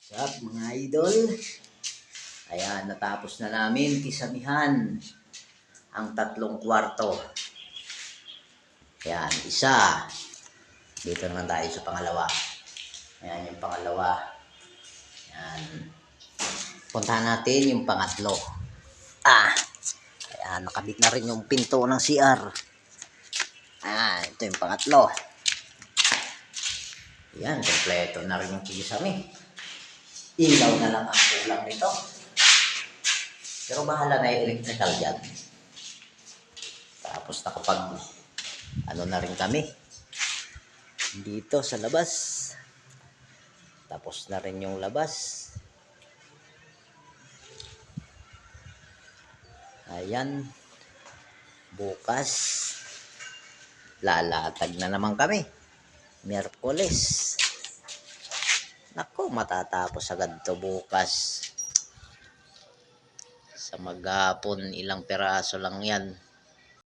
Sup mga idol? Ayan, natapos na namin kisamihan ang 3 kwarto. Ayan, isa. Dito naman tayo sa pangalawa. Ayan yung pangalawa. Ayan. Puntahan natin yung pangatlo. Ayan, nakabit na rin yung pinto ng CR. Ayan, ito yung pangatlo. Ayan, kompleto na rin yung kisame. Ilaw na lang ang kulang nito. Pero bahala na yung electrical dyan. Tapos nakapag na rin kami dito sa labas. Tapos na rin yung labas. Ayan. Bukas lalatag na naman kami. Miyerkules. Naku, matatapos agad to bukas. Sa maghapon, ilang peraso lang yan.